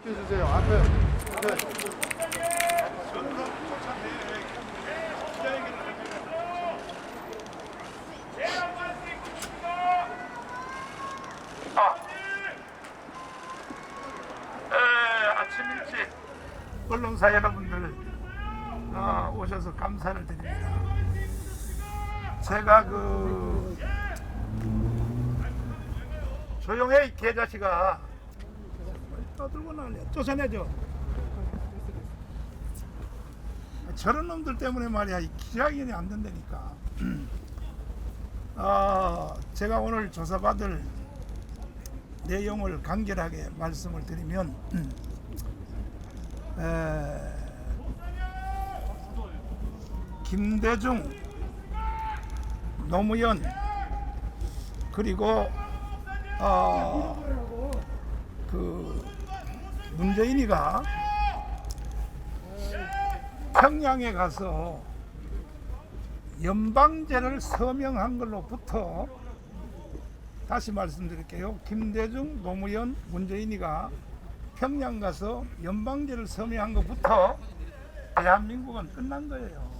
비켜주세요. 앞에. 네. 아침 일찍 언론사 여러분들 오셔서 감사를 드립니다. 제가 조용해 이 개자식아. 떠들고 난리야. 쫓아내죠. 저런 놈들 때문에 말이야 이 기자회견이 안 된다니까. 제가 오늘 조사받을 내용을 간결하게 말씀을 드리면 김대중, 노무현 그리고 문재인이가 평양에 가서 연방제를 서명한 걸로부터, 다시 말씀드릴게요. 김대중, 노무현, 문재인이가 평양 가서 연방제를 서명한 것부터 대한민국은 끝난 거예요.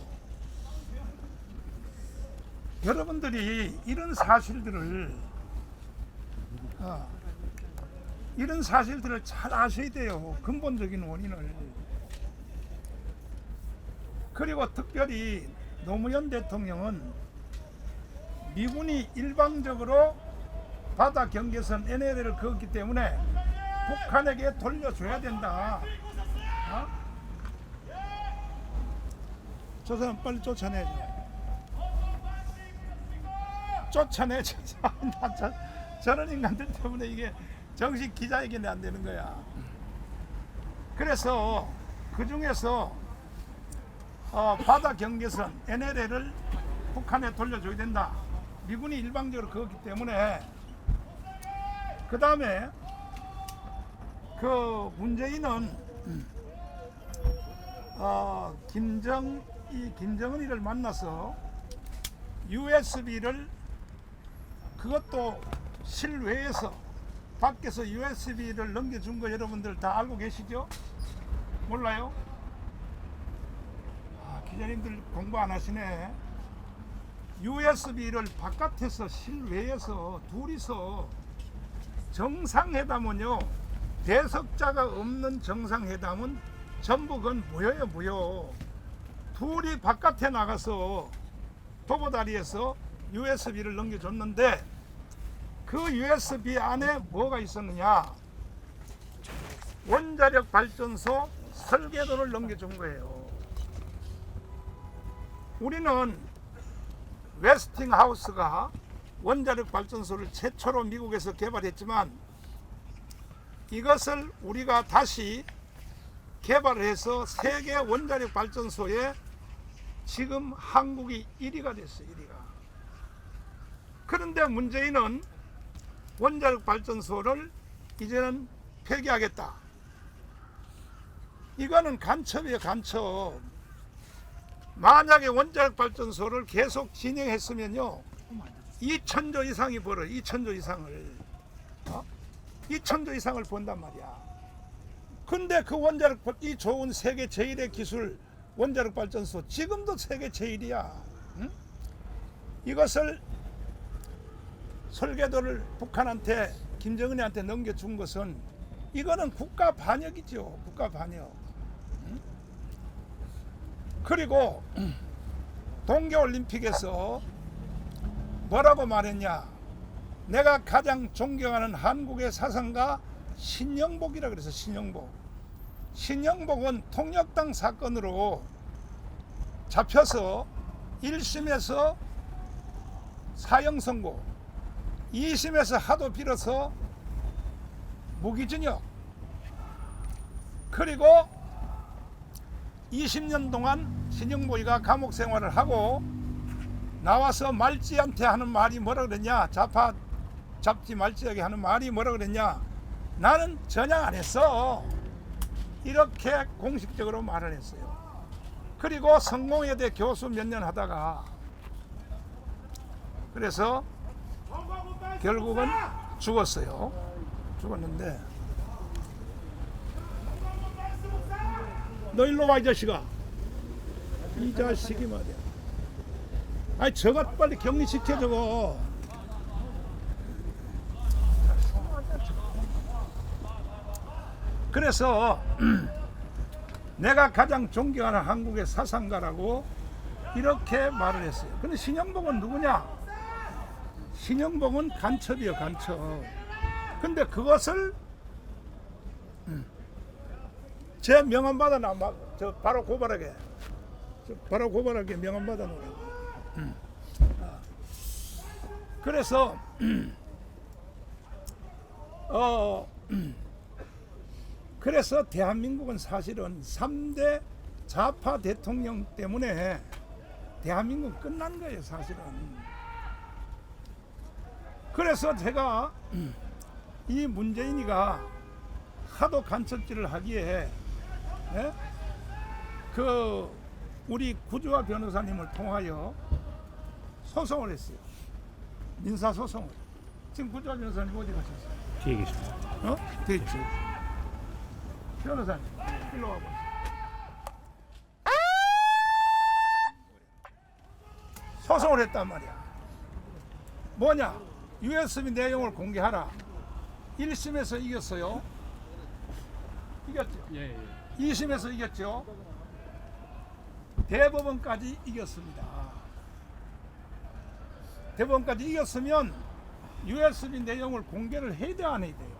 여러분들이 이런 사실들을 잘 아셔야 돼요. 근본적인 원인을. 그리고 특별히 노무현 대통령은 미군이 일방적으로 바다 경계선 NLL을 그었기 때문에 북한에게 돌려줘야 된다. 저 사람 빨리 쫓아내줘. 저런 인간들 때문에 이게 정식 기자회견이 안 되는 거야. 그래서 그 중에서 바다 경계선 NLL을 북한에 돌려줘야 된다. 미군이 일방적으로 그었기 때문에. 그 다음에 문재인은 김정은이를 만나서 USB를, 그것도 실외에서 밖에서 USB를 넘겨준 거 여러분들 다 알고 계시죠? 몰라요? 기자님들 공부 안 하시네. USB를 바깥에서 실외에서 둘이서 정상회담은요, 배석자가 없는 정상회담은 전부 그건 무효예요, 무효. 둘이 바깥에 나가서 도보다리에서 USB를 넘겨줬는데 그 USB 안에 뭐가 있었느냐? 원자력 발전소 설계도를 넘겨준 거예요. 우리는 웨스팅하우스가 원자력 발전소를 최초로 미국에서 개발했지만 이것을 우리가 다시 개발을 해서 세계 원자력 발전소에 지금 한국이 1위가 됐어요. 1위가. 그런데 문재인은 원자력 발전소를 이제는 폐기하겠다. 이거는 간첩이에요, 간첩. 만약에 원자력 발전소를 계속 진행했으면요, 2천조 이상이 벌어요. 2천조 이상을. 2천조 이상을 번단 말이야. 근데 그 원자력, 이 좋은 세계 제1의 기술 원자력 발전소, 지금도 세계 제1이야. 응? 이것을 설계도를 북한한테, 김정은이한테 넘겨준 것은, 이거는 국가 반역이죠. 국가 반역. 응? 그리고 동계올림픽에서 뭐라고 말했냐? 내가 가장 존경하는 한국의 사상가 신영복이라 그래서 신영복. 신영복은 통역당 사건으로 잡혀서 1심에서 사형 선고, 2심에서 하도 빌어서 무기징역, 그리고 20년 동안 신영복이가 감옥 생활을 하고 나와서 말지한테 하는 말이 뭐라 그랬냐? 좌파 잡지 말지에게 하는 말이 뭐라 그랬냐? 나는 전향 안 했어. 이렇게 공식적으로 말을 했어요. 그리고 성공회대 교수 몇 년 하다가, 그래서 결국은 죽었어요. 죽었는데 너 일로 와 이 자식아. 이 자식이 말이야. 아니 저거 빨리 격리시켜 저거. 그래서 내가 가장 존경하는 한국의 사상가라고 이렇게 말을 했어요. 근데 신영복은 누구냐? 신영복은 간첩이요, 간첩. 근데 그것을 제 명함 받아놔. 저 바로 고발하게. 바로 고발하게 명함 받아놓으라고. 그래서 그래서 대한민국은 사실은 3대 좌파 대통령 때문에 대한민국은 끝난 거예요, 사실은. 그래서 제가 이 문재인이가 하도 간첩질을 하기에 그 우리 구주화 변호사님을 통하여 소송을 했어요. 민사소송을. 지금 구주화 변호사님 어디 가셨어요? 뒤에 계십니다. 뒤에 있죠. 변호사님 일로 와보세요. 소송을 했단 말이야. 뭐냐? USB 내용을 공개하라. 1심에서 이겼어요. 이겼죠? 예. 2심에서 이겼죠? 대법원까지 이겼습니다. 대법원까지 이겼으면 USB 내용을 공개를 해야 돼, 안 해야 돼요?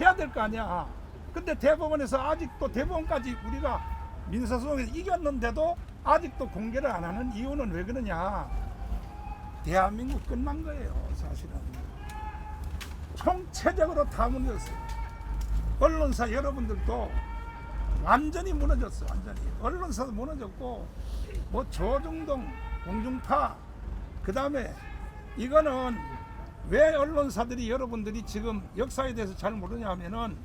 해야 될 거 아니야. 근데 대법원에서 아직도 대법원까지 우리가 민사소송에서 이겼는데도 아직도 공개를 안 하는 이유는 왜 그러냐? 대한민국 끝난 거예요, 사실은. 총체적으로 다 무너졌어요. 언론사 여러분들도 완전히 무너졌어요, 완전히. 언론사도 무너졌고, 뭐 조중동, 공중파, 그 다음에 이거는 왜 언론사들이 여러분들이 지금 역사에 대해서 잘 모르냐 하면은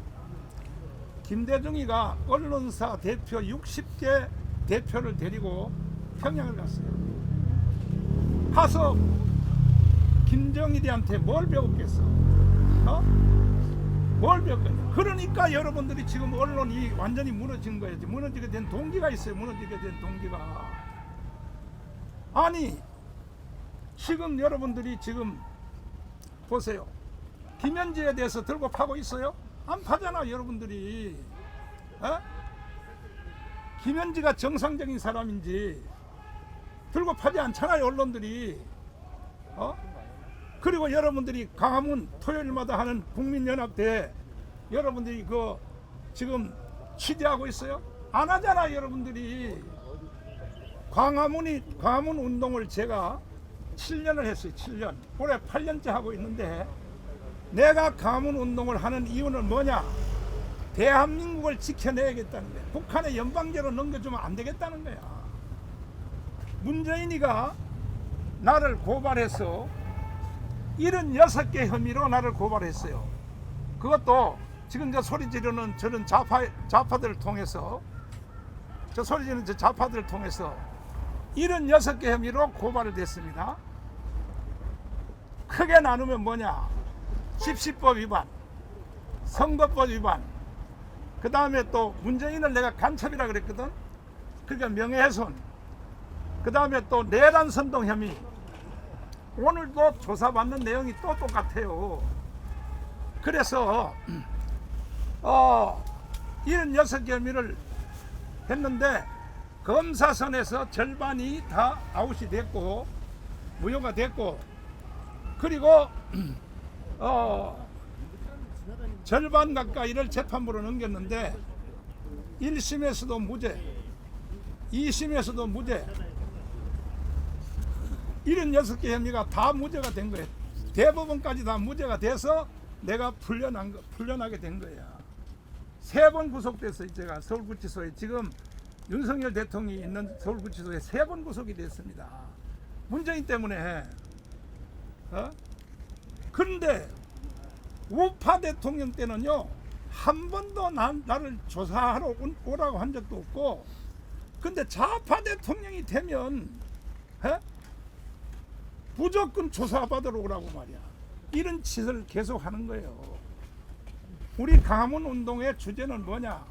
김대중이가 언론사 대표 60개 대표를 데리고 평양을 갔어요. 가서 김정일이한테 뭘 배웠겠어? 뭘 배웠겠냐? 그러니까 여러분들이 지금 언론이 완전히 무너진 거예요. 무너지게 된 동기가 있어요. 무너지게 된 동기가. 아니 지금 여러분들이 지금 보세요. 김현지에 대해서 들고 파고 있어요? 안 파잖아 여러분들이. 김현지가 정상적인 사람인지 들고 파지 않잖아요 언론들이. 그리고 여러분들이 광화문 토요일마다 하는 국민연합대회 여러분들이 그 지금 취재하고 있어요? 안 하잖아 여러분들이. 광화문 운동을 제가 7년을 했어요. 7년. 올해 8년째 하고 있는데 내가 광화문 운동을 하는 이유는 뭐냐? 대한민국을 지켜내야겠다는 거야. 북한의 연방제로 넘겨주면 안 되겠다는 거야. 문재인이가 나를 고발해서 76개 혐의로 나를 고발했어요. 그것도 지금 저 소리 지르는 저는 좌파들을 통해서 저 소리 지르는 저 좌파들을 통해서 76개 혐의로 고발을 됐습니다. 크게 나누면 뭐냐? 집시법 위반, 선거법 위반, 그 다음에 또 문재인을 내가 간첩이라 그랬거든. 그러니까 명예훼손, 그 다음에 또 내란 선동 혐의. 오늘도 조사받는 내용이 또 똑같아요. 그래서 76개 혐의를 했는데 검사선에서 절반이 다 아웃이 됐고 무효가 됐고, 그리고 절반 가까이를 재판부로 넘겼는데 1심에서도 무죄, 2심에서도 무죄, 76개 혐의가 다 무죄가 된 거예요. 대법원까지 다 무죄가 돼서 내가 풀려나게 된 거야. 3번 구속됐어요. 제가 서울구치소에 지금 윤석열 대통령이 있는 서울구치소에 3번 구속이 됐습니다. 문재인 때문에. 그런데 우파 대통령 때는요 한 번도 나를 조사하러 오라고 한 적도 없고, 근데 좌파 대통령이 되면 무조건 조사받으러 오라고 말이야. 이런 짓을 계속 하는 거예요. 우리 광화문 운동의 주제는 뭐냐?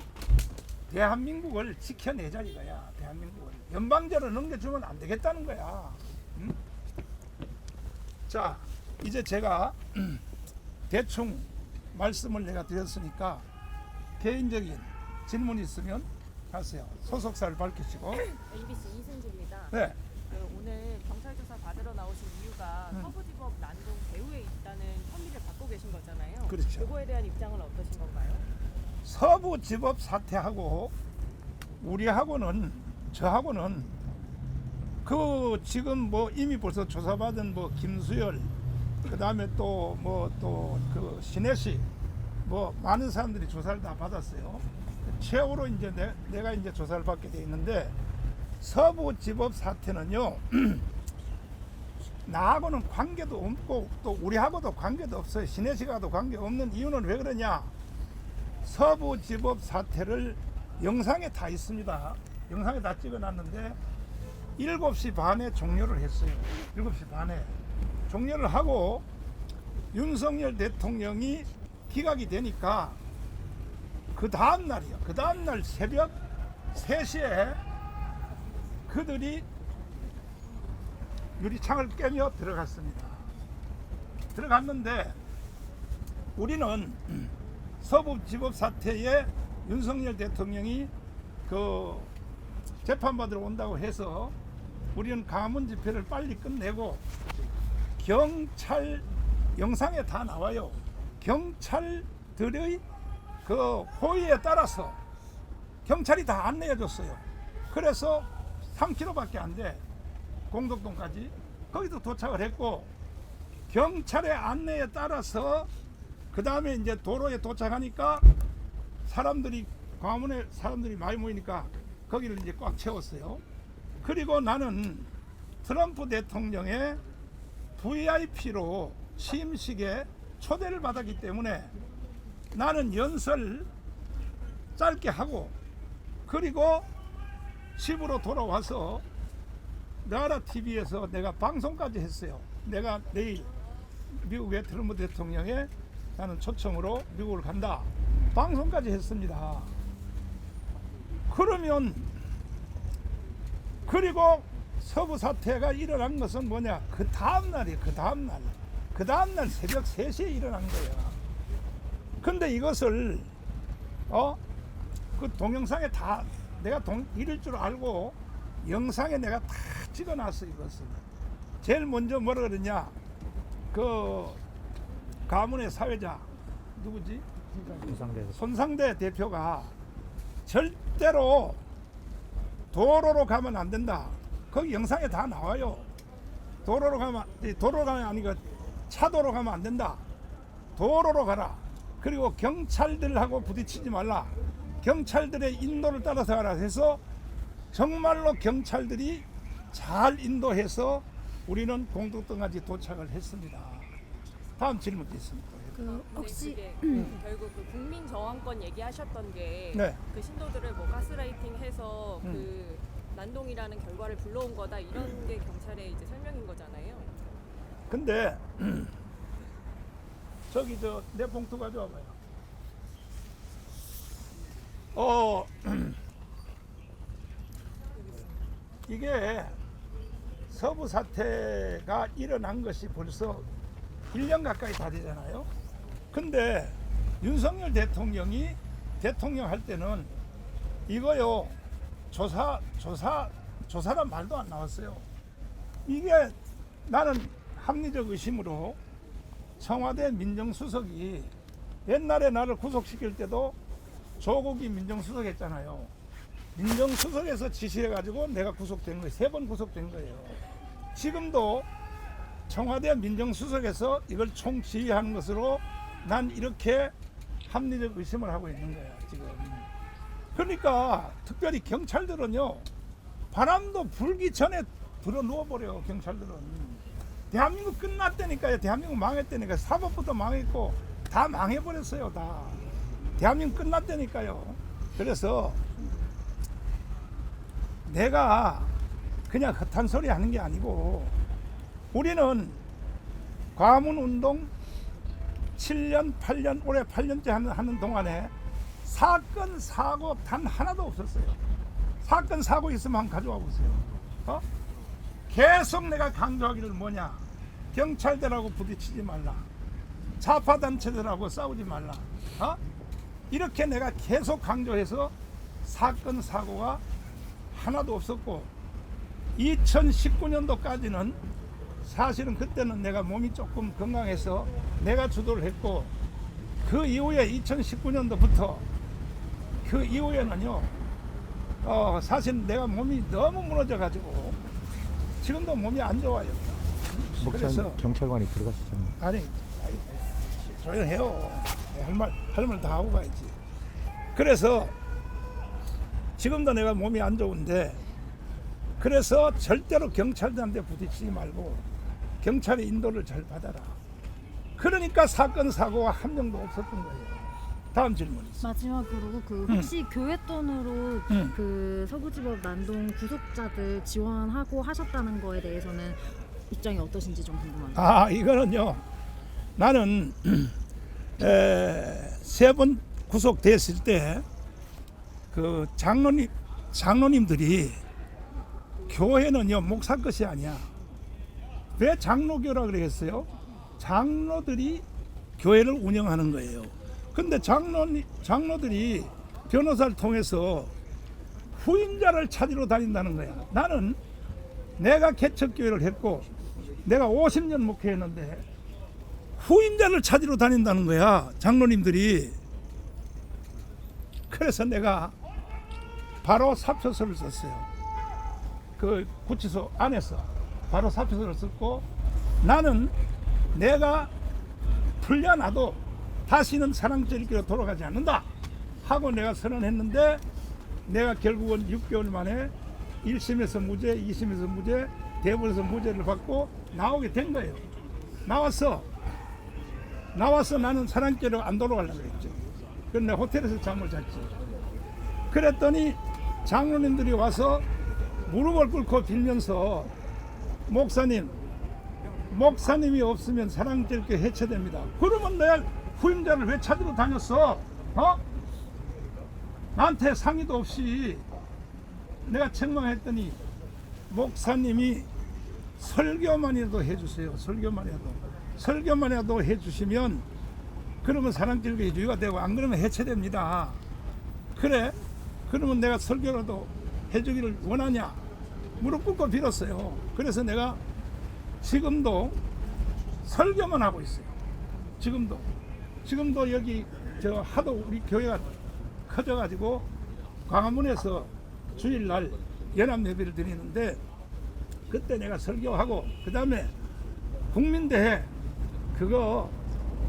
대한민국을 지켜내자 이거야. 대한민국을 연방제로 넘겨주면 안 되겠다는 거야. 응? 자, 이제 제가 대충 말씀을 내가 드렸으니까 개인적인 질문 있으면 하세요. 소속사를 밝히시고. MBC 이승주입니다. 네. 오늘 경찰 조사 받으러 나오신 이유가 서부지법 난동 배후에 있다는 혐의를 받고 계신 거잖아요. 그렇죠. 그거에 대한 입장은 어떠신 건가요? 서부지법 사태하고 우리하고는 저하고는 그 지금 뭐 이미 벌써 조사받은 뭐 김수열 그다음에 또 뭐 또 그 신혜식 뭐 많은 사람들이 조사를 다 받았어요. 최후로 이제 내가 이제 조사를 받게 돼 있는데 서부지법 사태는요 나하고는 관계도 없고 또 우리하고도 관계도 없어요. 신혜식하고도 관계 없는 이유는 왜 그러냐? 서부지법 사태를 영상에 다 있습니다. 영상에 다 찍어놨는데 7시 반에 종료를 했어요. 7시 반에 종료를 하고 윤석열 대통령이 기각이 되니까 그 다음 날이요. 그 다음 날 새벽 3시에 그들이 유리창을 깨며 들어갔습니다. 들어갔는데 우리는 서부지법 사태에 윤석열 대통령이 그 재판받으러 온다고 해서 우리는 강화문 집회를 빨리 끝내고 경찰 영상에 다 나와요. 경찰들의 그 호의에 따라서 경찰이 다 안내해 줬어요. 그래서 3km밖에 안 돼. 공덕동까지 거기도 도착을 했고 경찰의 안내에 따라서 그 다음에 이제 도로에 도착하니까 사람들이 광화문에 사람들이 많이 모이니까 거기를 이제 꽉 채웠어요. 그리고 나는 트럼프 대통령의 VIP로 취임식에 초대를 받았기 때문에 나는 연설 짧게 하고 그리고 집으로 돌아와서 나라 TV에서 내가 방송까지 했어요. 내가 내일 미국의 트럼프 대통령의 나는 초청으로 미국을 간다. 방송까지 했습니다. 그러면 그리고 서부 사태가 일어난 것은 뭐냐? 그 다음 날이에요. 그 다음 날. 그 다음 날 새벽 3시에 일어난 거야. 근데 이것을 그 동영상에 다 내가 이럴 줄 알고 영상에 내가 다 찍어놨어. 이것을 제일 먼저 뭐라 그러냐? 그 가문의 사회자 누구지? 손상대 대표가 절대로 도로로 가면 안 된다. 거기 영상에 다 나와요. 도로로 가면 아니고 차도로 가면 안 된다. 도로로 가라. 그리고 경찰들하고 부딪히지 말라. 경찰들의 인도를 따라서 가라 해서 정말로 경찰들이 잘 인도해서 우리는 공덕동까지 도착을 했습니다. 다음 질문도 있습니다. 혹시 결국 그 국민 저항권 얘기하셨던 게 네. 그 신도들을 뭐 가스라이팅해서 그 난동이라는 결과를 불러온 거다 이런 게 경찰의 이제 설명인 거잖아요. 근데 저기 내 봉투 가져와봐요. 이게 서부 사태가 일어난 것이 벌써 1년 가까이 다 되잖아요. 근데 윤석열 대통령이 대통령 할 때는 이거요 조사란 말도 안 나왔어요. 이게 나는 합리적 의심으로 청와대 민정수석이 옛날에 나를 구속시킬 때도 조국이 민정수석 했잖아요. 민정수석에서 지시해가지고 내가 구속된 거예요. 3번 구속된 거예요. 지금도 청와대 민정수석에서 이걸 총지휘하는 것으로 난 이렇게 합리적 의심을 하고 있는 거야 지금. 그러니까 특별히 경찰들은요 바람도 불기 전에 들어 누워버려. 경찰들은 대한민국 끝났다니까요. 대한민국 망했다니까. 사법부터 망했고 다 망해버렸어요. 다 대한민국 끝났다니까요. 그래서 내가 그냥 헛한 소리 하는 게 아니고 우리는 광화문 운동 7년 8년 올해 8년째 하는 동안에 사건 사고 단 하나도 없었어요. 사건 사고 있으면 한번 가져와 보세요. 계속 내가 강조하기를 뭐냐, 경찰들하고 부딪히지 말라, 좌파단체들하고 싸우지 말라, 이렇게 내가 계속 강조해서 사건 사고가 하나도 없었고, 2019년도까지는 사실은 그때는 내가 몸이 조금 건강해서 내가 주도를 했고, 그 이후에 2019년도부터 그 이후에는요, 사실 내가 몸이 너무 무너져 가지고 지금도 몸이 안 좋아요. 목사님 경찰관이 들어가시잖아요. 아니 조용해요. 할 말 다 하고 가야지. 그래서 지금도 내가 몸이 안 좋은데, 그래서 절대로 경찰들한테 부딪히지 말고 경찰의 인도를 잘 받아라. 그러니까 사건 사고가 한 명도 없었던 거예요. 다음 질문 있어요. 마지막으로 혹시 교회 돈으로 그 서구지법 난동 구속자들 지원하고 하셨다는 거에 대해서는 입장이 어떠신지 좀 궁금합니다. 이거는요, 나는 3번 구속됐을 때 그 장로님들이 교회는요 목사 것이 아니야. 왜 장로교라 그러겠어요? 장로들이 교회를 운영하는 거예요. 근데 장로들이 변호사를 통해서 후임자를 찾으러 다닌다는 거야. 나는 내가 개척교회를 했고 내가 50년 목회했는데 후임자를 찾으러 다닌다는 거야, 장로님들이. 그래서 내가 바로 사표서를 썼어요. 그 구치소 안에서 바로 사표서를 썼고, 나는 내가 풀려나도 다시는 사랑제일교회로 돌아가지 않는다 하고 내가 선언했는데, 내가 결국은 6개월 만에 1심에서 무죄, 2심에서 무죄, 대법원에서 무죄를 받고 나오게 된 거예요. 나와서 나는 사랑제일로 안 돌아가려고 했죠. 그런데 호텔에서 잠을 잤지. 그랬더니 장로님들이 와서 무릎을 꿇고 빌면서, 목사님이 없으면 사랑제일교회 해체됩니다. 그러면 내가 후임자를 왜 찾으러 다녔어? 나한테 상의도 없이. 내가 책망했더니 목사님이 설교만이라도 해주세요. 설교만이라도 해주시면 그러면 사랑제일교회 유지가 되고, 안 그러면 해체됩니다. 그래? 그러면 내가 설교라도 해주기를 원하냐? 무릎 꿇고 빌었어요. 그래서 내가 지금도 설교만 하고 있어요. 지금도 여기 하도 우리 교회가 커져가지고 광화문에서 주일날 연합 예배를 드리는데, 그때 내가 설교하고, 그 다음에 국민대회 그거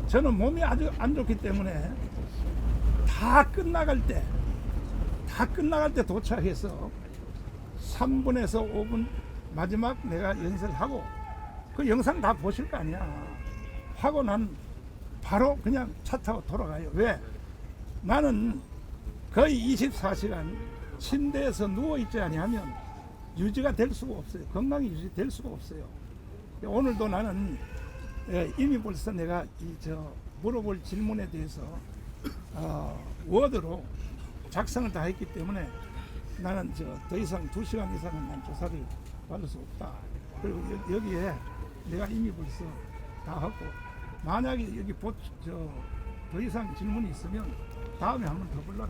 저는 몸이 아주 안 좋기 때문에 다 끝나갈 때 도착해서 3분에서 5분 마지막 내가 연설하고, 그 영상 다 보실 거 아니야. 하고 난 바로 그냥 차 타고 돌아가요. 왜? 나는 거의 24시간 침대에서 누워있지 아니하면 유지가 될 수가 없어요. 건강이 유지될 수가 없어요. 오늘도 나는 이미 벌써 내가 물어볼 질문에 대해서 워드로 작성을 다 했기 때문에 나는 더 이상 2시간 이상은 난 조사를 받을 수 없다. 그리고 여기에 내가 이미 벌써 다 하고, 만약에 여기 더 이상 질문이 있으면 다음에 한 번 더 불러라.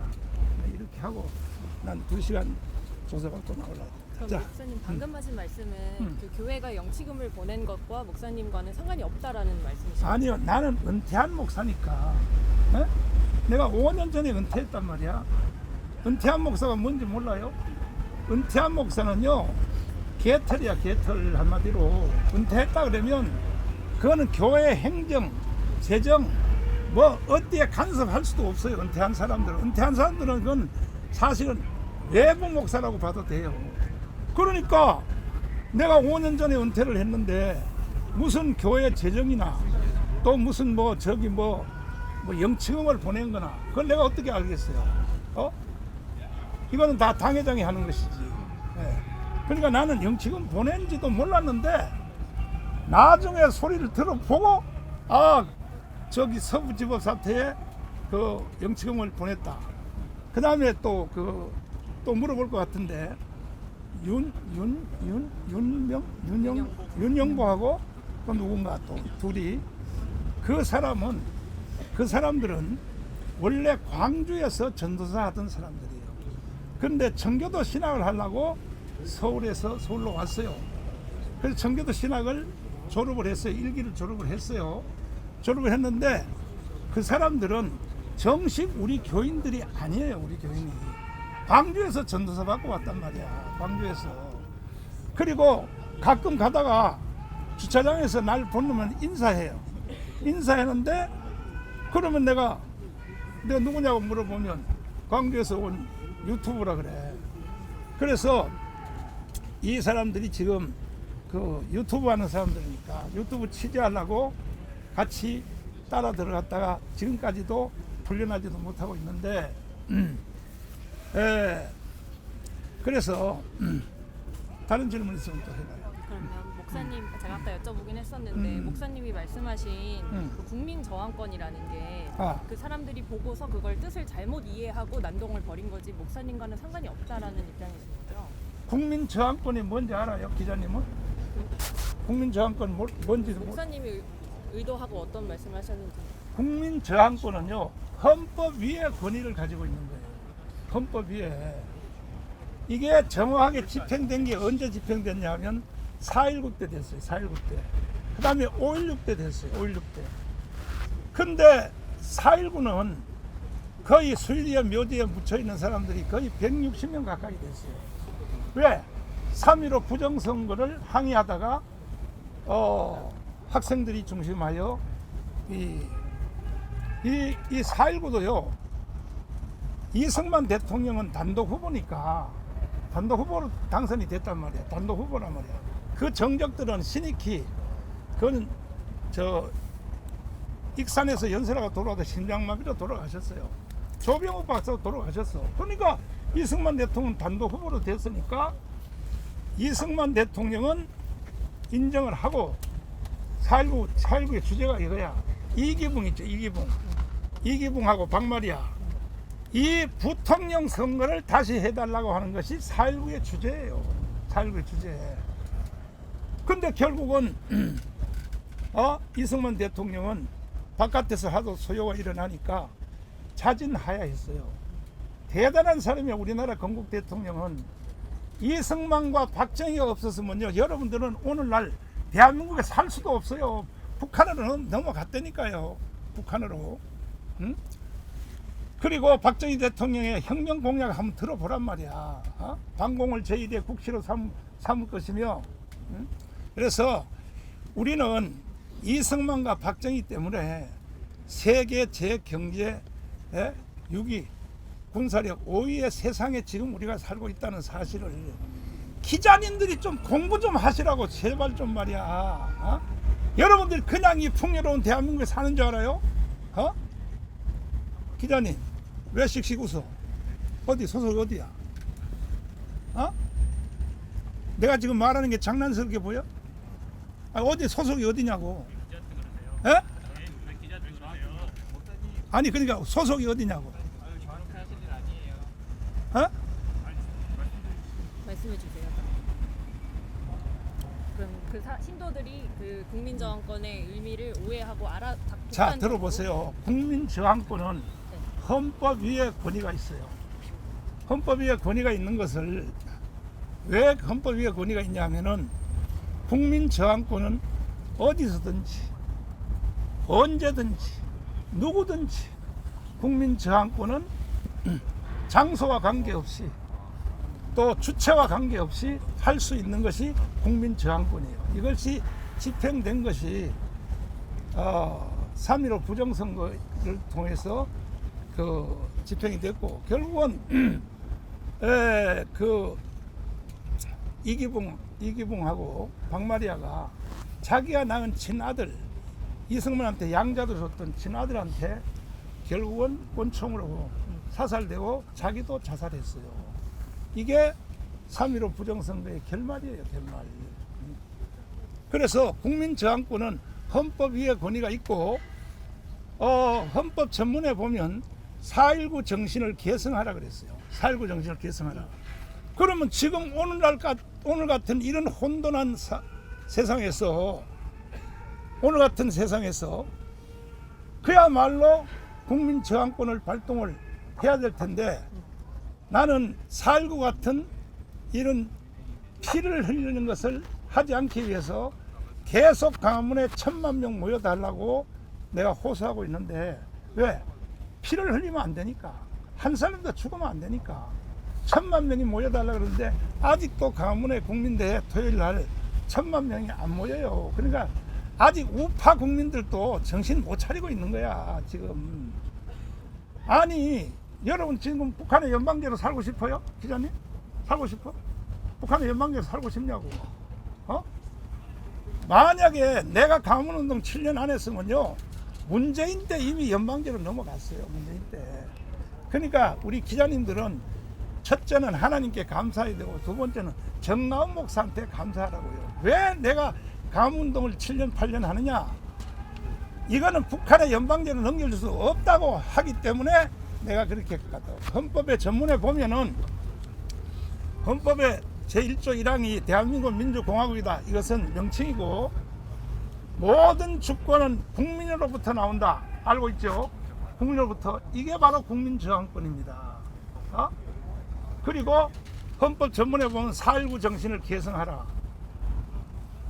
이렇게 하고 난 2시간 조사받고 나오려고. 그럼 목사님 방금 하신 말씀은 그 교회가 영치금을 보낸 것과 목사님과는 상관이 없다라는 말씀이시죠? 아니요, 나는 은퇴한 목사니까. 내가 5년 전에 은퇴했단 말이야. 은퇴한 목사가 뭔지 몰라요? 은퇴한 목사는요, 개털이야, 개털. 한마디로 은퇴했다 그러면 그거는 교회 행정, 재정 뭐 어디에 간섭할 수도 없어요. 은퇴한 사람들은 그건 사실은 외부 목사라고 봐도 돼요. 그러니까 내가 5년 전에 은퇴를 했는데 무슨 교회 재정이나 또 무슨 뭐 영치금을 보낸 거나 그걸 내가 어떻게 알겠어요? 이거는 다 당회장이 하는 것이지. 그러니까 나는 영치금 보낸지도 몰랐는데 나중에 소리를 들어보고, 저기 서부지법 사태에 그 영치금을 보냈다. 그 다음에 또 물어볼 것 같은데 윤영보하고 또 누군가 또 둘이 그 사람들은 원래 광주에서 전도사 하던 사람들이에요. 그런데 청교도 신학을 하려고 서울로 왔어요. 그래서 청교도 신학을 졸업을 했어요. 1기를 졸업을 했어요. 졸업을 했는데 그 사람들은 정식 우리 교인들이 아니에요. 우리 교인이 광주에서 전도사 받고 왔단 말이야. 광주에서. 그리고 가끔 가다가 주차장에서 날 보면 인사해요. 인사했는데 그러면 내가 누구냐고 물어보면 광주에서 온 유튜브라 그래. 그래서 이 사람들이 지금 그 유튜브 하는 사람들이니까 유튜브 취재하려고 같이 따라 들어갔다가 지금까지도 풀려나지도 못하고 있는데 그래서 다른 질문 있으면 또 해봐요. 그러면 목사님, 제가 아까 여쭤보긴 했었는데 목사님이 말씀하신 그 국민 저항권이라는 게 그 사람들이 보고서 그걸 뜻을 잘못 이해하고 난동을 벌인 거지 목사님과는 상관이 없다라는 입장이신 거죠? 국민 저항권이 뭔지 알아요, 기자님은? 국민 저항권 뭔지 목사님이 의도하고 어떤 말씀하셨는지. 국민 저항권은요, 헌법 위에 권위를 가지고 있는 거예요. 헌법 위에. 이게 정확하게 집행된 게 언제 집행됐냐 하면 4.19 때 됐어요. 4.19 때. 그 다음에 5.16 때 됐어요. 5.16 때. 근데 4.19는 거의 수일리에 묘지에 묻혀있는 사람들이 거의 160명 가까이 됐어요. 왜? 3.15 부정선거를 항의하다가 학생들이 중심하여 이 4.19도요, 이승만 대통령은 단독 후보니까 단독 후보로 당선이 됐단 말이야. 단독 후보란 말이야. 그 정적들은 신익희, 그건 익산에서 연설하고 돌아가다 심장마비로 돌아가셨어요. 조병욱 박사 돌아가셨어. 그러니까 이승만 대통령 단독 후보로 됐으니까 이승만 대통령은 인정을 하고 4.19의 주제가 이거야. 이기붕 있죠. 이기붕하고 박마리아, 이 부통령 선거를 다시 해달라고 하는 것이 4.19의 주제예요. 4.19의 주제. 근데 결국은 이승만 대통령은 바깥에서 하도 소요가 일어나니까 자진하야했어요. 대단한 사람이야. 우리나라 건국 대통령은. 이승만과 박정희가 없었으면요, 여러분들은 오늘날 대한민국에 살 수도 없어요. 북한으로 넘어갔다니까요. 북한으로. 응? 그리고 박정희 대통령의 혁명 공약 한번 들어보란 말이야. 반공을 제1의 국시로 삼을 것이며. 응? 그래서 우리는 이승만과 박정희 때문에 세계 제경제 6위, 군사력 5위의 세상에 지금 우리가 살고 있다는 사실을 기자님들이 좀 공부 좀 하시라고 제발 좀 말이야. 여러분들 그냥 이 풍요로운 대한민국에 사는 줄 알아요? 기자님 왜 씩씩 웃어? 어디 소속 어디야? 내가 지금 말하는 게 장난스럽게 보여? 어디 소속이 어디냐고? 아니 그러니까 소속이 어디냐고? 말씀해 주세요. 그럼 그 신도들이 그 국민저항권의 의미를 오해하고 자, 들어보세요. 국민저항권은 헌법 위에 권위가 있어요. 헌법 위에 권위가 있는 것을 왜 헌법 위에 권위가 있냐면은 국민저항권은 어디서든지 언제든지 누구든지 국민저항권은 장소와 관계없이 또 주체와 관계없이 할 수 있는 것이 국민저항권이에요. 이것이 집행된 것이 3.15 부정선거를 통해서 집행이 됐고, 결국은 그 이기붕하고 박마리아가 자기가 낳은 친아들, 이승만한테 양자도 줬던 친아들한테 결국은 권총으로 사살되고 자기도 자살했어요. 이게 3.15 부정선거의 결말이에요. 결말. 그래서 국민저항권은 헌법 위에 권위가 있고 헌법 전문에 보면 4.19 정신을 계승하라 그랬어요. 4.19 정신을 계승하라. 그러면 지금 오늘 같은 이런 혼돈한 세상에서 오늘 같은 세상에서 그야말로 국민 저항권을 발동을 해야 될 텐데 나는 4.19 같은 이런 피를 흘리는 것을 하지 않기 위해서 계속 광화문에 1,000만 명 모여달라고 내가 호소하고 있는데 왜? 피를 흘리면 안 되니까. 한 사람도 죽으면 안 되니까. 1,000만 명이 모여달라고 그러는데 아직도 광화문에 국민대회 토요일 날 1,000만 명이 안 모여요. 그러니까 아직 우파 국민들도 정신 못 차리고 있는 거야 지금. 아니 여러분 지금 북한의 연방제로 살고 싶어요? 기자님? 살고 싶어? 북한의 연방제로 살고 싶냐고. 만약에 내가 광화문운동 7년 안 했으면요 문재인 때 이미 연방제로 넘어갔어요. 문재인 때. 그러니까 우리 기자님들은 첫째는 하나님께 감사해야 되고 두 번째는 정나운 목사한테 감사하라고요. 왜 내가 광화문운동을 7년 8년 하느냐, 이거는 북한의 연방제로 넘겨줄 수 없다고 하기 때문에 내가 그렇게 했거든. 헌법의 전문에 보면은 헌법의 제1조 1항이 대한민국 민주공화국이다. 이것은 명칭이고 모든 주권은 국민으로부터 나온다. 알고 있죠? 국민으로부터. 이게 바로 국민저항권입니다. 그리고 헌법 전문에 보면 4.19 정신을 계승하라.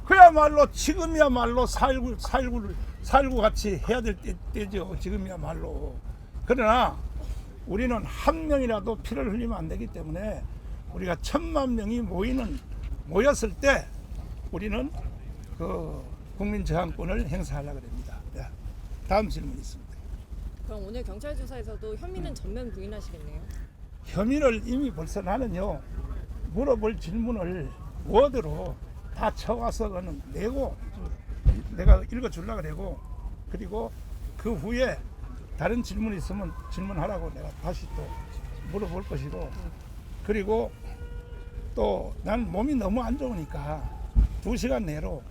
그야말로 지금이야말로 4.19 같이 해야 될 때죠. 지금이야말로. 그러나 우리는 한 명이라도 피를 흘리면 안 되기 때문에 우리가 1,000만 명이 모였을 때 우리는 그 국민 저항권을 행사하려고 합니다. 네. 다음 질문 있습니다. 그럼 오늘 경찰 조사에서도 혐의는 전면 부인하시겠네요? 혐의를 이미 벌써 나는요 물어볼 질문을 워드로 다 쳐와서는 내고 내가 읽어주려고 그러고 그리고 그 후에 다른 질문 있으면 질문하라고 내가 다시 또 물어볼 것이고 그리고 또 난 몸이 너무 안 좋으니까 2시간 내로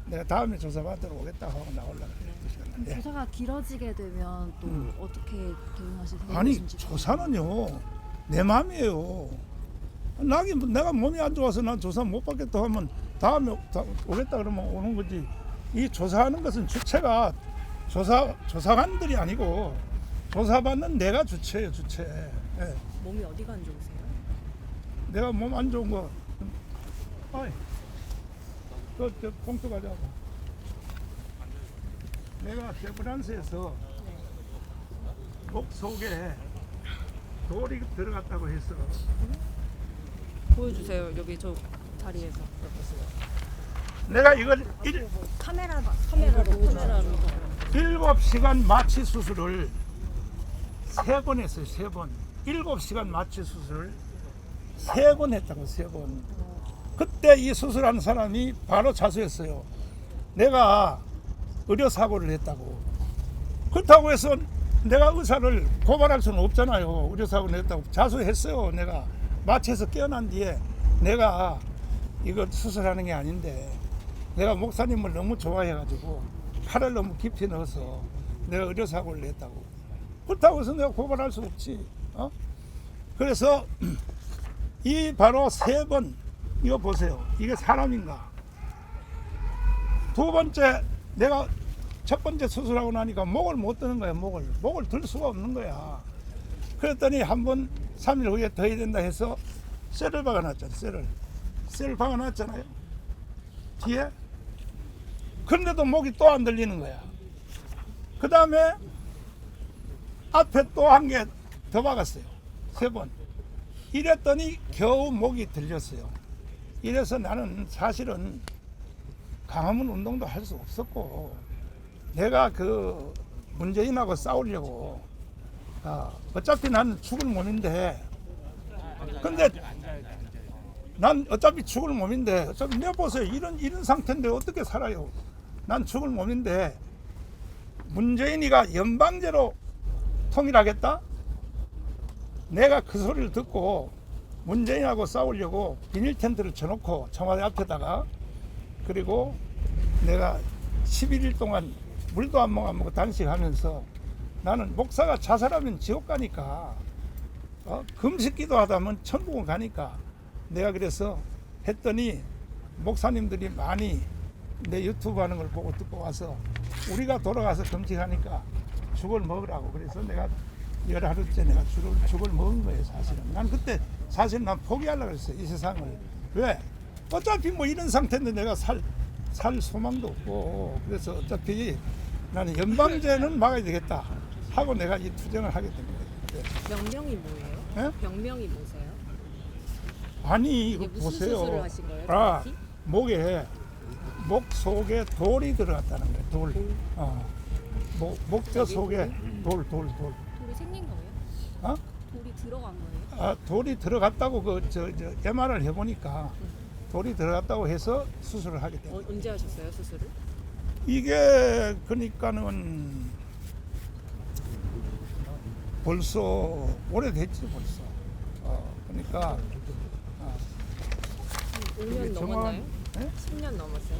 내가 다음에 조사받으러 오겠다고 하고 나오려고 그래요. 2시간 내. 조사가 길어지게 되면 또 어떻게 대응하실 아니 생각이신지. 조사는요 내 마음이에요. 내가 몸이 안 좋아서 난 조사 못 받겠다 하면 다음에 오겠다 그러면 오는 거지. 이 조사하는 것은 주체가 조사관들이 아니고 조사받는 내가 주체예요. 주체. 예. 몸이 어디가 안 좋으세요? 내가 몸 안 좋은 거 어이 저 봉투 가져와봐. 내가 세브란스에서 목 속에 돌이 들어갔다고 했어. 보여주세요. 여기 저 자리에서. 내가 이걸 카메라로 7시간 마취 수술을 3번 했어요. 3번. 7시간 마취 수술을 3번 했다고. 3번. 그때 이 수술한 사람이 바로 자수했어요. 내가 의료사고를 했다고. 그렇다고 해서 내가 의사를 고발할 수는 없잖아요. 의료사고를 했다고 자수했어요. 내가 마취해서 깨어난 뒤에 내가 이거 수술하는 게 아닌데 내가 목사님을 너무 좋아해가지고 팔을 너무 깊이 넣어서 내가 의료사고를 했다고. 그렇다고 해서 내가 고발할 수 없지. 그래서 이 바로 3번 이거 보세요. 이게 사람인가? 두 번째 내가 첫 번째 수술하고 나니까 목을 못 드는 거야. 목을 들 수가 없는 거야. 그랬더니 한 번 3일 후에 더 해야 된다 해서 쇠를 박아놨잖아요. 쇠를 박아놨잖아요. 뒤에. 그런데도 목이 또 안 들리는 거야. 그 다음에 앞에 또 한 개 더 박았어요. 3번. 이랬더니 겨우 목이 들렸어요. 이래서 나는 사실은 광화문 운동도 할 수 없었고 내가 그 문재인하고 싸우려고 어차피 난 죽을 몸인데 근데 난 어차피 죽을 몸인데 어차피 내가 보세요. 이런 상태인데 어떻게 살아요. 난 죽을 몸인데 문재인이가 연방제로 통일하겠다? 내가 그 소리를 듣고 문재인하고 싸우려고 비닐 텐트를 쳐놓고 청와대 앞에다가 그리고 내가 11일 동안 물도 안 먹고 단식하면서 나는 목사가 자살하면 지옥 가니까 금식기도 하다면 천국은 가니까 내가 그래서 했더니 목사님들이 많이 내 유튜브 하는 걸 보고 듣고 와서 우리가 돌아가서 금식하니까 죽을 먹으라고 그래서 내가 열하루째 내가 죽을 먹은 거예요. 사실은 난 그때 사실 난 포기하려고 그랬어요. 이 세상을. 왜? 어차피 뭐 이런 상태인데 내가 살 소망도 없고 그래서 어차피 나는 연방제는 막아야 되겠다 하고 내가 이 투쟁을 하게 된 거예요. 병명이 뭐예요? 네? 병명이 뭐세요? 아니 이거 이게 무슨 보세요. 수술을 하신 거예요? 아, 정확히? 목 속에 돌이 들어갔다는 거예요. 돌. 목뼈 속에 돌. 돌이 생긴 거예요? 어? 돌이 들어간 거예요? 아, 돌이 들어갔다고 저 MR을 해보니까 돌이 들어갔다고 해서 수술을 하게 된 거예요. 언제 하셨어요 수술을? 이게 그러니까는 벌써 오래됐지 벌써. 그러니까 5년 정확- 넘었나요? 네? 10년 넘었어요?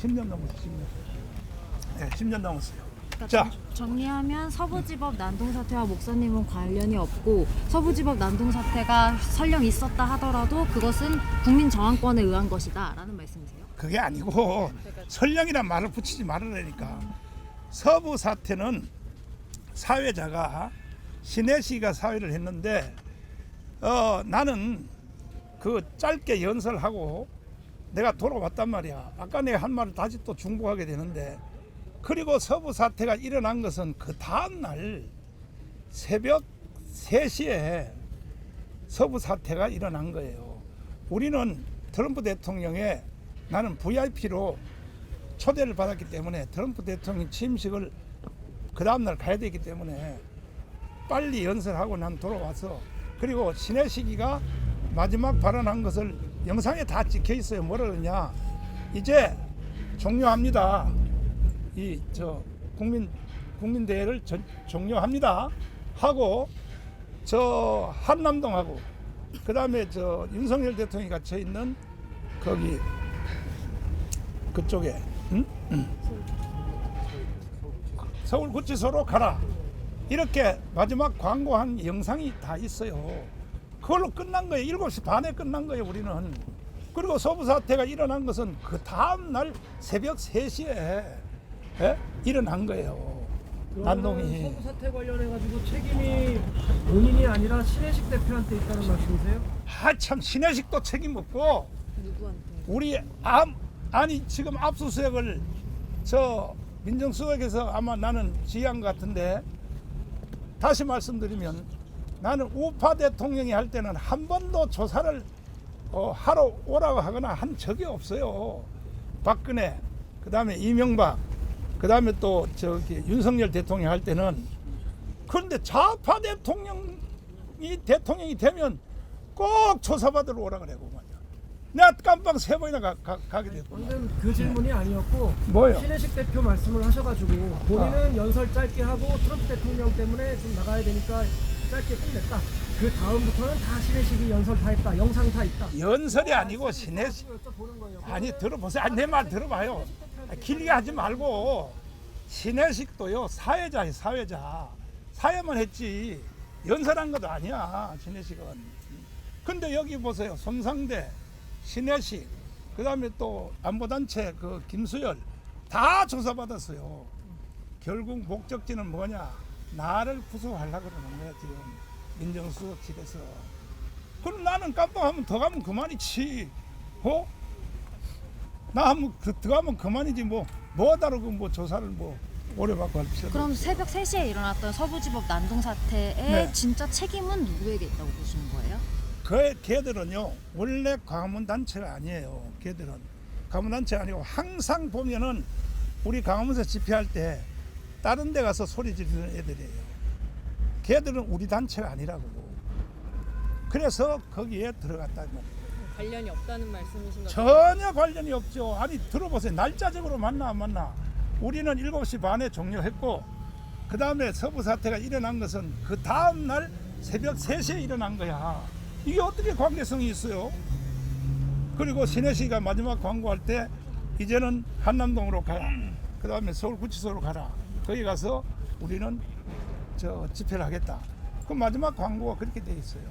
10년 넘었어요. 10년. 네, 10년 넘었어요. 그러니까 자. 정리하면 서부지법 난동 사태와 목사님은 관련이 없고 서부지법 난동 사태가 설령 있었다 하더라도 그것은 국민 저항권에 의한 것이다라는 말씀이세요? 그게 아니고 설령이란 말을 붙이지 말으라니까. 서부 사태는 사회자가 신혜씨가 사회를 했는데 나는 그 짧게 연설하고 내가 돌아왔단 말이야. 아까 내가 한 말을 다시 또 중복하게 되는데 그리고 서부 사태가 일어난 것은 그 다음 날 새벽 3시에 서부 사태가 일어난 거예요. 우리는 트럼프 대통령의 나는 VIP로 초대를 받았기 때문에 트럼프 대통령 취임식을 그 다음날 가야 되기 때문에 빨리 연설하고 난 돌아와서 그리고 신혜식이가 마지막 발언한 것을 영상에 다 찍혀 있어요. 뭐라 그러냐, 이제 종료합니다. 국민대회를 종료합니다 하고 저 한남동하고 그 다음에 저 윤석열 대통령이 갇혀 있는 거기 그쪽에 서울구치소로 가라 이렇게 마지막 광고한 영상이 다 있어요. 그걸로 끝난 거예요. 7시 반에 끝난 거예요 우리는. 그리고 서부 사태가 일어난 것은 그 다음 날 새벽 3시에 일어난 거예요. 난동이. 서부 사태 관련해 가지고 책임이 본인이 아니라 신혜식 대표한테 있다는 말씀이세요? 참 신혜식도 책임 없고 누구한테? 우리 아니 지금 압수수색을 저 민정수석에서 아마 나는 지휘한 것 같은데 다시 말씀드리면 나는 우파 대통령이 할 때는 한 번도 조사를 하러 오라고 하거나 한 적이 없어요. 박근혜, 그 다음에 이명박, 그 다음에 또 저기 윤석열 대통령 할 때는. 그런데 좌파 대통령이 되면 꼭 조사받으러 오라 그래고 말이야. 내가 깜빡 3번이나 가게 됐고. 방금 그 질문이 아니었고 뭐요? 신혜식 대표 말씀을 하셔가지고 본인은 연설 짧게 하고 트럼프 대통령 때문에 좀 나가야 되니까 짧게 끝냈다. 그 다음부터는 다 신혜식이 연설 다 했다. 영상 다 있다. 연설이 아니고 신혜식. 여쭤보는 거예요. 아니 들어보세요. 내 말 들어봐요. 길게 하지 말고 신혜식도요 사회자예요. 사회만 했지 연설한 것도 아니야 신혜식은. 근데 여기 보세요. 손상대, 신혜식, 그 다음에 또 안보단체 그 김수열 다 조사받았어요. 결국 목적지는 뭐냐, 나를 구속하려고 그러는 거야 지금 민정수석실에서. 그럼 나는 깜빡하면 더 가면 그만이지. 나 한번 더 가면 그만이지 뭐 다르고 뭐 조사를 뭐 오래 받고 할 필요. 그럼 새벽 3시에 일어났던 서부지법 난동 사태의 네. 진짜 책임은 누구에게 있다고 보시는 거예요? 걔들은요 원래 광화문 단체가 아니에요. 걔들은 광화문 단체가 아니고 항상 보면은 우리 광화문에서 집회할 때 다른 데 가서 소리 지르는 애들이에요. 걔들은 우리 단체가 아니라고. 그래서 거기에 들어갔다는 말이에요. 관련이 없다는 말씀이신 거죠? 전혀 관련이 없죠. 아니 들어보세요. 날짜적으로 만나 안 만나. 우리는 7시 반에 종료했고 그 다음에 서부 사태가 일어난 것은 그 다음 날 새벽 3시에 일어난 거야. 이게 어떻게 관계성이 있어요? 그리고 신혜식이가 마지막 광고할 때 이제는 한남동으로 가라, 그 다음에 서울구치소로 가라, 거기 가서 우리는 저 집회를 하겠다. 그 마지막 광고가 그렇게 돼 있어요.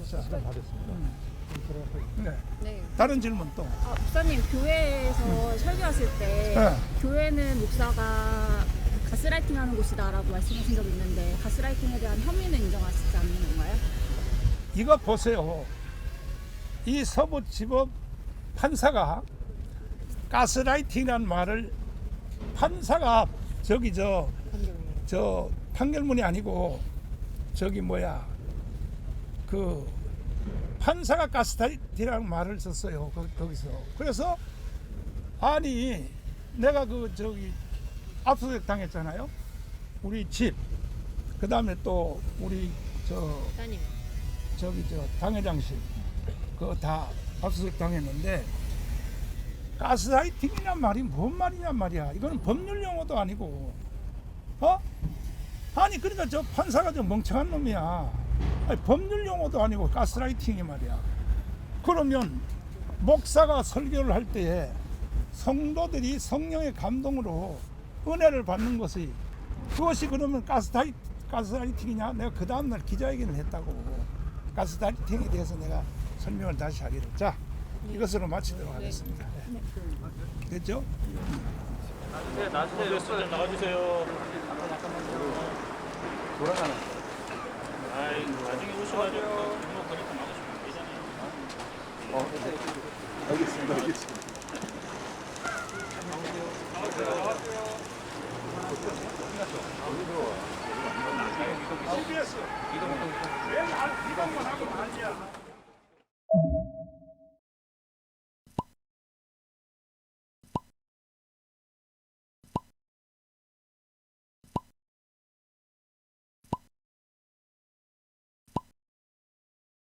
시간 다 됐습니다. 네. 네. 다른 질문 또. 목사님 교회에서 설교하실 때 네. 교회는 목사가 가스라이팅하는 곳이다라고 말씀하신 적이 있는데 가스라이팅에 대한 혐의는 인정하시지 않는 건가요? 이거 보세요. 이 서부지법 판사가 가스라이팅이라는 말을 판사가 저기 저 판결문이 아니고 저기 뭐야 그 판사가 가스라이팅이라는 말을 썼어요. 거기서. 그래서 아니 내가 그 저기 압수수색 당했잖아요. 우리 집 그다음에 또 우리 목사님. 저기 저 당회장실 그거 다 압수수색 당했는데 가스라이팅이란 말이 뭔 말이냐 말이야. 이거는 법률 용어도 아니고 아니 그러니까 저 판사가 좀 멍청한 놈이야. 아니, 법률 용어도 아니고 가스라이팅이 말이야. 그러면 목사가 설교를 할 때에 성도들이 성령의 감동으로 은혜를 받는 것이 그것이 그러면 가스라이팅이냐? 내가 그 다음날 기자회견을 했다고. 가스라이팅에 대해서 내가 설명을 다시 하기로. 자, 이것으로 마치도록 하겠습니다. 됐죠? 나가주세요. 돌아가는. 아이, 나중에 오셔가지고 등록 거니까 나가시면 되잖아요. 알겠습니다. 알겠습니다. CBS.